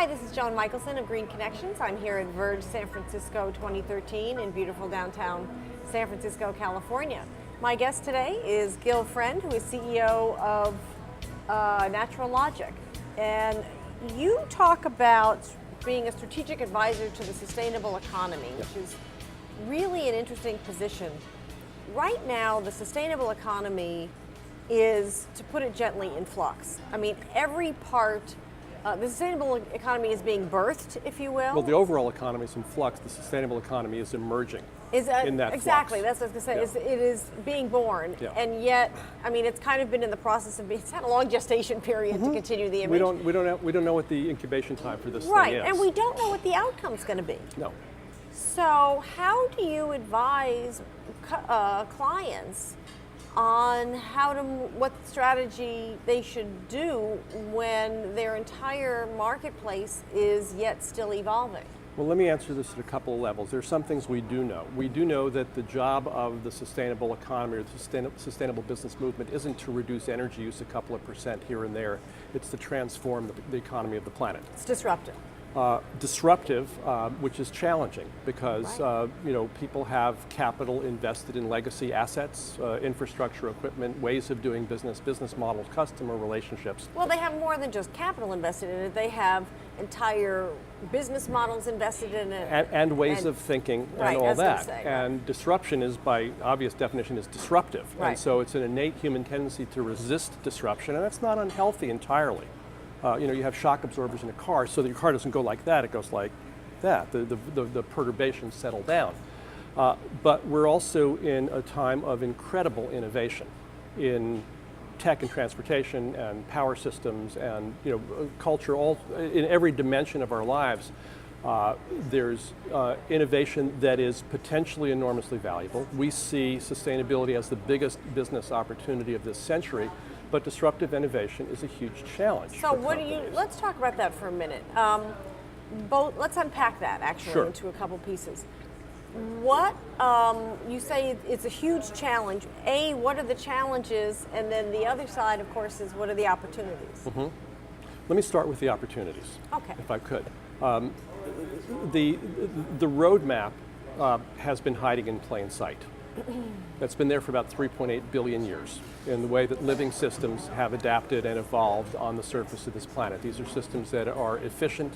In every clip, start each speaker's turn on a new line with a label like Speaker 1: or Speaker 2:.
Speaker 1: Hi, this is Joan Michelson of Green Connections. I'm here at VERGE San Francisco 2013 in beautiful downtown San Francisco, California. My guest today is Gil Friend, who is CEO of Natural Logic. And you talk about being a strategic advisor to the sustainable economy, which is really an interesting position. Right now, the sustainable economy is, to put it gently, in flux. I mean, every part, the sustainable economy is being birthed, if you will.
Speaker 2: Well, the overall economy is in flux. The sustainable economy is emerging in that
Speaker 1: exactly,
Speaker 2: flux.
Speaker 1: that's what I was going to say. It is being born, and yet, I mean, it's kind of been in the process of being, it's had a long gestation period to continue the image.
Speaker 2: We don't know what the incubation time for this thing is.
Speaker 1: Right, and we don't know what the outcome's going to be.
Speaker 2: No.
Speaker 1: So how do you advise clients on what strategy they should do when their entire marketplace is yet still evolving?
Speaker 2: Well, let me answer this at a couple of levels. There are some things we do know. We do know that the job of the sustainable economy or the sustainable business movement isn't to reduce energy use a couple of percent here and there. It's to transform the economy of the planet.
Speaker 1: It's disruptive.
Speaker 2: Disruptive, which is challenging because people have capital invested in legacy assets, infrastructure, equipment, ways of doing business, business models, customer relationships.
Speaker 1: Well, they have more than just capital invested in it. They have entire business models invested in it.
Speaker 2: And ways of thinking and all that.
Speaker 1: Say,
Speaker 2: and disruption is, by obvious definition, is disruptive.
Speaker 1: Right.
Speaker 2: And so it's an innate human tendency to resist disruption, and that's not unhealthy entirely. You have shock absorbers in a car, so that your car doesn't go like that, it goes like that. The perturbations settle down. But we're also in a time of incredible innovation in tech and transportation and power systems and culture, all in every dimension of our lives. There's innovation that is potentially enormously valuable. We see sustainability as the biggest business opportunity of this century. But disruptive innovation is a huge challenge.
Speaker 1: So let's talk about that for a minute. Let's unpack that actually into a couple pieces. What, you say it's a huge challenge. What are the challenges? And then the other side, of course, is what are the opportunities? Mm-hmm.
Speaker 2: Let me start with the opportunities, if I could. The roadmap has been hiding in plain sight. That's been there for about 3.8 billion years in the way that living systems have adapted and evolved on the surface of this planet. These are systems that are efficient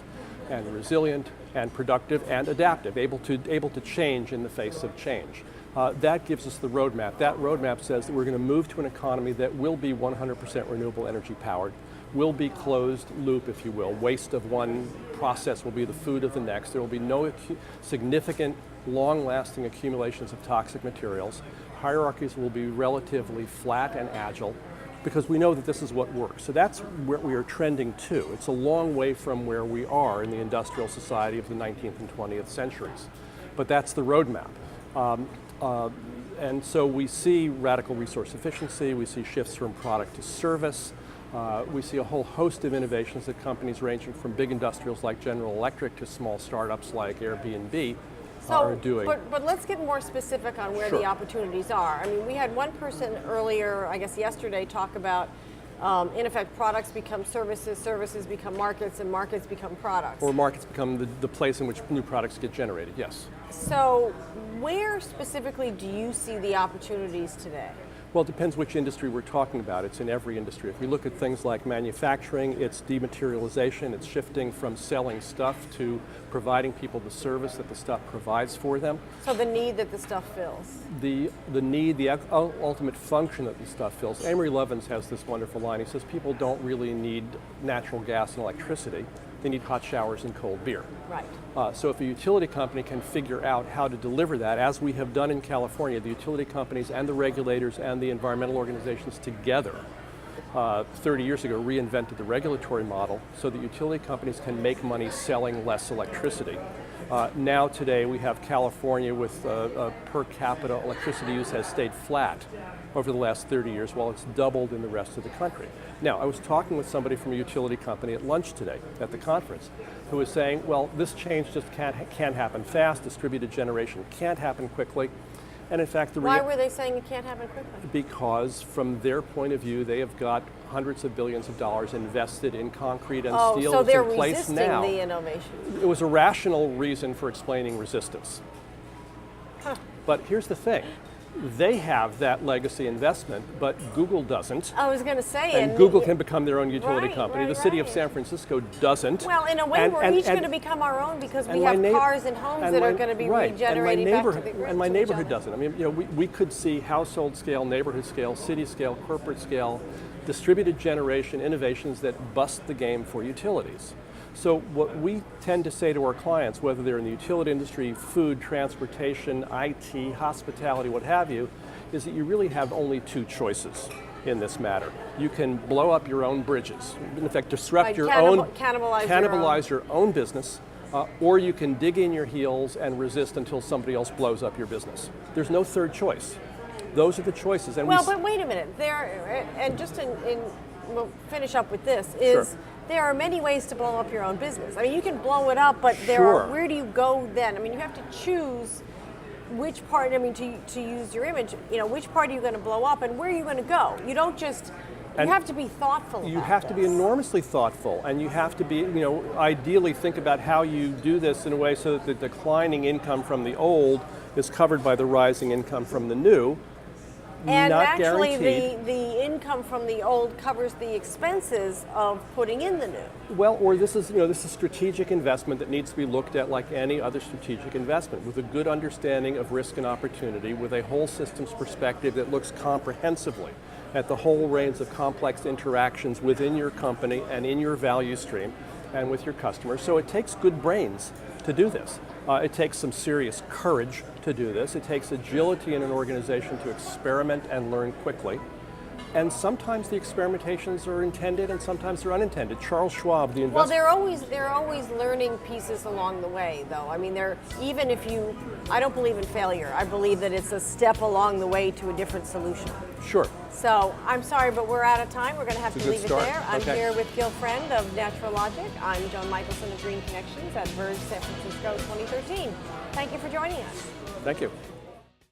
Speaker 2: and resilient and productive and adaptive, able to change in the face of change. That gives us the roadmap. That roadmap says that we're going to move to an economy that will be 100% renewable energy powered, will be closed loop, if you will. Waste of one process will be the food of the next. There will be no significant long-lasting accumulations of toxic materials. Hierarchies will be relatively flat and agile because we know that this is what works. So that's where we are trending to. It's a long way from where we are in the industrial society of the 19th and 20th centuries. But that's the roadmap. And so we see radical resource efficiency, we see shifts from product to service, we see a whole host of innovations that companies ranging from big industrials like General Electric to small startups like Airbnb are doing.
Speaker 1: But let's get more specific on where the opportunities are. I mean, we had one person earlier, I guess yesterday, talk about, in effect, products become services, services become markets, and markets become products.
Speaker 2: Or markets become the place in which new products get generated, yes.
Speaker 1: So where specifically do you see the opportunities today?
Speaker 2: Well, it depends which industry we're talking about. It's in every industry. If we look at things like manufacturing, it's dematerialization. It's shifting from selling stuff to providing people the service that the stuff provides for them.
Speaker 1: So the need that the stuff fills.
Speaker 2: The need, the ultimate function that the stuff fills. Amory Lovins has this wonderful line. He says people don't really need natural gas and electricity. They need hot showers and cold beer.
Speaker 1: Right.
Speaker 2: So if a utility company can figure out how to deliver that, as we have done in California, the utility companies and the regulators and the environmental organizations together 30 years ago reinvented the regulatory model so that utility companies can make money selling less electricity. Now today we have California with per capita electricity use has stayed flat over the last 30 years while it's doubled in the rest of the country. Now, I was talking with somebody from a utility company at lunch today at the conference who was saying, well, this change just can't happen fast, distributed generation can't happen quickly. And in fact,
Speaker 1: why were they saying it can't happen quickly?
Speaker 2: Because from their point of view, they have got hundreds of billions of dollars invested in concrete and steel
Speaker 1: so
Speaker 2: that's
Speaker 1: they're
Speaker 2: in place
Speaker 1: resisting
Speaker 2: now.
Speaker 1: the innovation.
Speaker 2: It was a rational reason for explaining resistance.
Speaker 1: Huh.
Speaker 2: But here's the thing. They have that legacy investment, but Google doesn't.
Speaker 1: I was going to say,
Speaker 2: and Google can become their own utility company. The city of
Speaker 1: right.
Speaker 2: San Francisco doesn't.
Speaker 1: Well, in a way, we're each going to become our own because we have cars and homes that are going to be regenerating back to the grid.
Speaker 2: And my neighborhood doesn't. I mean, you know, we could see household scale, neighborhood scale, city scale, corporate scale, distributed generation innovations that bust the game for utilities. So what we tend to say to our clients, whether they're in the utility industry, food, transportation, IT, hospitality, what have you, is that you really have only two choices in this matter. You can blow up your own bridges, in effect disrupt your own, cannibalize your own business, or you can dig in your heels and resist until somebody else blows up your business. There's no third choice. Those are the choices. And
Speaker 1: well, but wait a minute. And just we'll finish up with this, is there are many ways to blow up your own business. I mean, you can blow it up, but where do you go then? I mean, you have to choose which part, I mean, to use your image, you know, which part are you going to blow up and where are you going to go? You don't just, you have to be thoughtful about
Speaker 2: You have to be enormously thoughtful, and you have to be, you know, ideally think about how you do this in a way so that the declining income from the old is covered by the rising income from the new.
Speaker 1: And
Speaker 2: not
Speaker 1: actually,
Speaker 2: guaranteed.
Speaker 1: the income from the old covers the expenses of putting in the new.
Speaker 2: Well, or this is, you know, this is strategic investment that needs to be looked at like any other strategic investment, with a good understanding of risk and opportunity, with a whole systems perspective that looks comprehensively at the whole range of complex interactions within your company and in your value stream and with your customers. So it takes good brains to do this. It takes some serious courage to do this. It takes agility in an organization to experiment and learn quickly. And sometimes the experimentations are intended and sometimes they're unintended. Charles Schwab, the investor...
Speaker 1: Well, there are always learning pieces along the way, though. I mean, even if you... I don't believe in failure. I believe that it's a step along the way to a different solution.
Speaker 2: Sure.
Speaker 1: So, I'm sorry, but we're out of time. We're going to have to leave it there. I'm
Speaker 2: Okay.
Speaker 1: here with Gil Friend of Natural Logic. I'm Joan Michelson of Green Connections at VERGE San Francisco 2013. Thank you for joining us.
Speaker 2: Thank you.